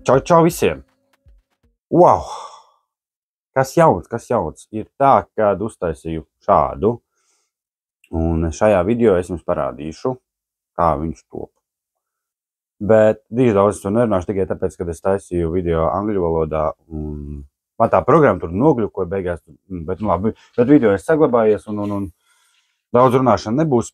Čau visiem! Wow! Kas jauns? Ir tā, kad uztaisīju šādu, un šajā video es jums parādīšu, kā viņš top. Bet drīz daudz es to nerunāšu tikai tāpēc, kad es taisīju video angļu valodā, un man tā programma tur nogļukoja beigās, bet labi, bet video es saglabājies, un daudz runāšana nebūs.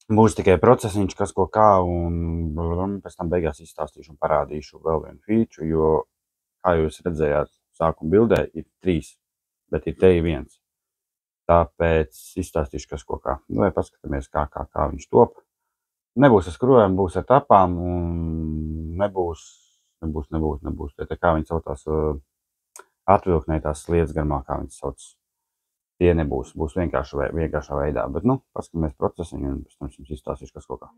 Būs tikai procesiņš, kas ko kā, un pēc tam beigās izstāstīšu un parādīšu vēl vienu feature, jo, kā jūs redzējāt, sākuma bildē ir 3, bet ir te 1. Tāpēc izstāstīšu, kas ko kā. Vai paskatāmies, kā viņš top. Nebūs ar skrūvēm, būs ar tapām, un nebūs. Tā kā viņi saucās atvilknētās sliedas garumā, kā viņi sauc. Tie nebūs, būs vienkāršā veidā, bet, paskatāmies procesiņu un pēc tam jums izstāstīšu, kas ko kā.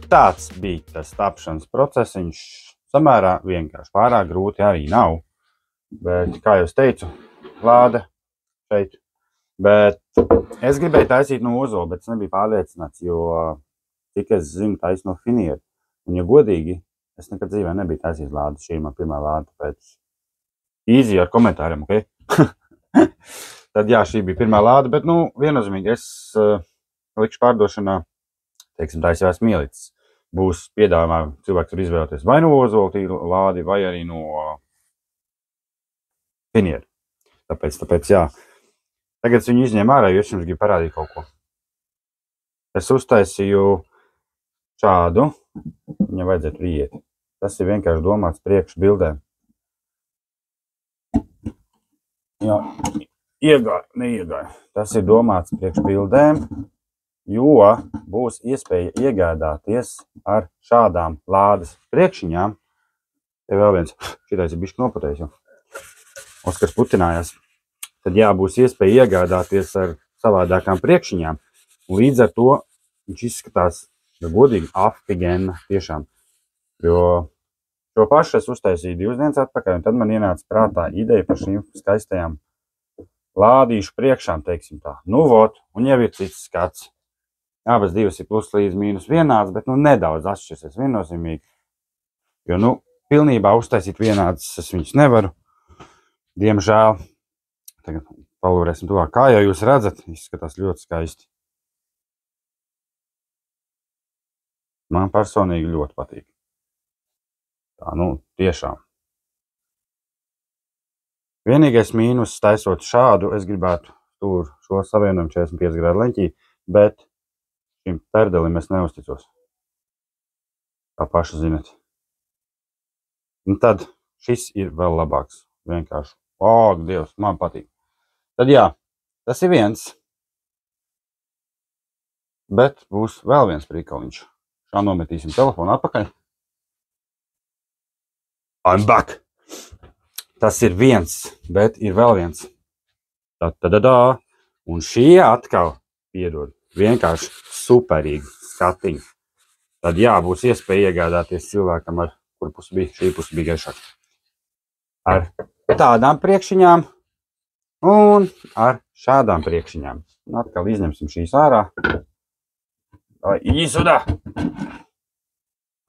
Tāds bija tas tapšanas procesiņš. Samērā vienkārši, pārāk grūti arī nav. Bet, kā jau es teicu, lāde šeit. Bet es gribēju taisīt no ozola, bet es nebiju pārliecināts, jo cik es zinu taisīt no finieru. Un, ja godīgi, es nekad dzīvē nebiju taisījis lādi. Šī ir man pirmā lāde, tāpēc easy ar komentāriem, ok? Tad jā, šī bija pirmā lāde, bet, viennozīmīgi es likšu pārdošanā, teiksim, tā es jau esmu ielicis. Būs piedāvājumā, cilvēks var izvēlēties vai no ozola lādi, vai arī no finieru. Tāpēc, jā. Tagad es viņu izņēmu ārā, jo es jums gribu parādīt kaut ko. Es uztaisīju šādu. Viņam vajadzētu iet. Tas ir vienkārši domāts priekšbildēm. Jā, neiegāju. Tas ir domāts priekšbildēm, jo būs iespēja iegādāties ar šādām lādes priekšiņām. Te vēl viens, šitais ir bišķi noputējis jau. Oskars putinājās. Tad jā, būs iespēja iegādāties ar savādākām priekšiņām. Un līdz ar to viņš izskatās, ja godīgi, afigena tiešām. Jo šo pašu es uztaisīju 2 dienas atpakaļ, un tad man ienāca prātā ideja par šīm skaistajām lādīšu priekšām, teiksim tā. Nu, vot, un jau ir cits skats. Abas divas ir plus līdz mīnus vienāds, bet, nu, nedaudz atšķirsies viennozīmīgi. Jo, nu, pilnībā uztaisīt vienāds es viņus nevaru. Diemžēl. Tagad palūrēsim tuvāk. Kā jau jūs redzat, izskatās ļoti skaisti. Man personīgi ļoti patīk. Tā, nu, tiešām. Vienīgais mīnus taisot šādu, es gribētu tur šo savienojumu 45 grādu leņķī, bet šim perdelim es neusticos. Kā paši zinat. Un tad šis ir vēl labāks. Vienkārši. Ak, Dievs, man patīk. Tad jā, tas ir viens. Bet būs vēl viens prikaliņš. Šā nometīsim telefonu atpakaļ. I'm back! Tas ir viens, bet ir vēl viens. Tā. Un šie atkal, piedod, vienkārši superīgi skatiņi. Tad jā, būs iespēja iegādāties cilvēkam, ar kur pusi bija, šī pusi bija gaišāk. Ar tādām priekšiņām un ar šādām priekšiņām. Un atkal izņemsim šīs ārā. Īsudā!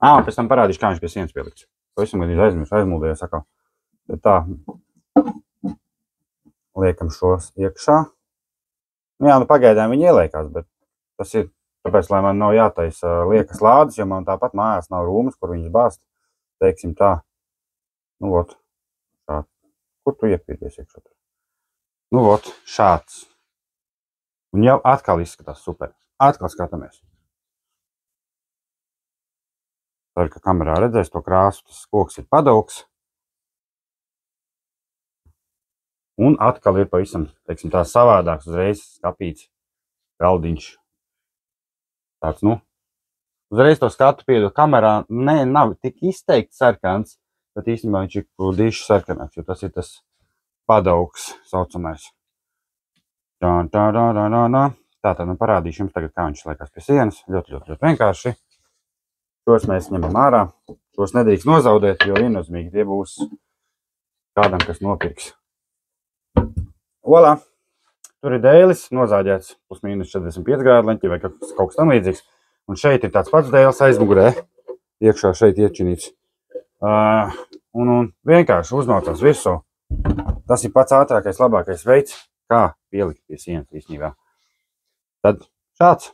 Un pēc tam parādīšu, kā viņš pie sienas pielikts. To esam gan aizmuldējos atkal. Bet tā, liekam šos iekšā. Jā, nu pagaidām viņi ieliekās, bet tas ir tāpēc, lai man nav jātaisa liekas lādes, jo man tāpat mājās nav rūmas, kur viņas bāzt. Teiksim tā. Nu, vot, šāds. Kur tu iepīties iekšā? Nu, vot, šāds. Un jau atkal izskatās super. Atkal skatāmies. Ceru, ka kamerā redzēs to krāsu, tas koks ir padaugs. Un atkal ir pavisam, teiksim, tā savādāks uzreiz skapīts galdiņš. Tāds, nu, uzreiz to skatu piedod kamerā, nav tik izteikti sarkans, bet īstenībā viņš ir diši sarkanāks, jo tas ir tas padaugs saucamais. Tātad, nu, parādīšu jums tagad, kā viņš liekas pie sienas. Ļoti vienkārši. Šos mēs ņemam ārā. Šos nedrīkst nozaudēt, jo viennozīmīgi tie būs kādam, kas nopirks. Olā! Tur ir dēlis, nozāģēts plus mīnus 45 grādu leņķī vai kaut kas tam līdzīgs. Un šeit ir tāds pats dēlis aizmugurē. Iekšā šeit iečinīts. Un vienkārši uzmaucās virsū. Tas ir pats ātrākais, labākais veids, kā pielikt pie sienas īstenībā. Tad šāds.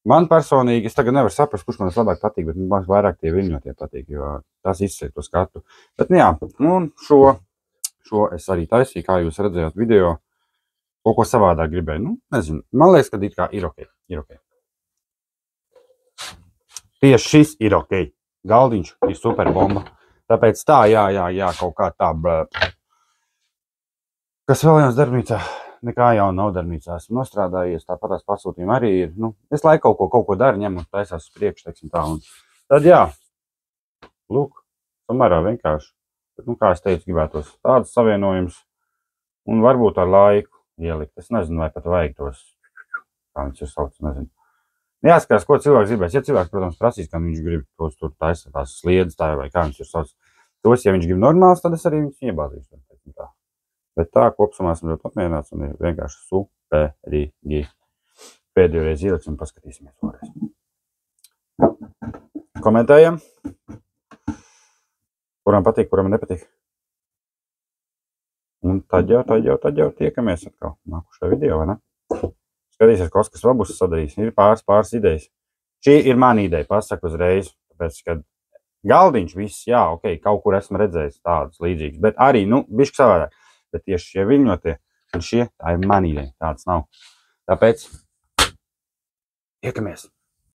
Man personīgi, es tagad nevaru saprast, kurš man labāk patīk, bet man vairāk tie viļņotie patīk, jo tas izsaka to skatu. Bet, nu jā, un šo es arī taisīju, kā jūs redzējāt video. Kaut ko savādāk gribēju. Nu, nezinu. Man liekas, ka it kā ir ok. Tieši šis ir ok. Galdiņš ir super bomba. Tāpēc tā, jā, kaut kā tā. Kas vēl viens darbnīcā? Nekā jau nav darbnīcā. Esmu nostrādājies, tāpat tās pasūtījumi arī ir. Nu, es laiku kaut ko daru, ņem un taisās uz priekšu, teiksim tā. Un tad jā, lūk, samērā vienkārši. Bet, nu, kā es teicu, gribētos tādus savienojumus un varbūt ar laiku ielikt. Es nezinu, vai pat vajag tos, kā viņš ir sauc, nezinu. Jāskatās, ko cilvēks gribēs. Ja cilvēks, protams, prasīs, kā viņš grib tos tur taisīt, tās sliedas tā vai kā viņš ir sauc. Tos, ja viņš grib normāls, tad es arī viņus iebāzīšu. Tā. Bet tā, kopsumā esmu ļoti apmierināts un ir vienkārši superīgi. Pēdējo reizi ieliksim un paskatīsimies vēlreiz. Komentējam. Kuram patīk, kuram nepatīk. Un tad jau tiekamies atkal nākušajā video, vai ne? Skatīsies, kas vēl būs sadarījis. Ir pāris idejas. Šī ir mana ideja, pasaku uzreiz. Tāpēc, kad galdiņš viss, jā, ok, kaut kur esmu redzējis tādus līdzīgus. Bet arī, nu, bišķi savādāk. bet tieši šie viļņotie un šie, tā ir mana ideja, tāds nav. Tāpēc tiekamies!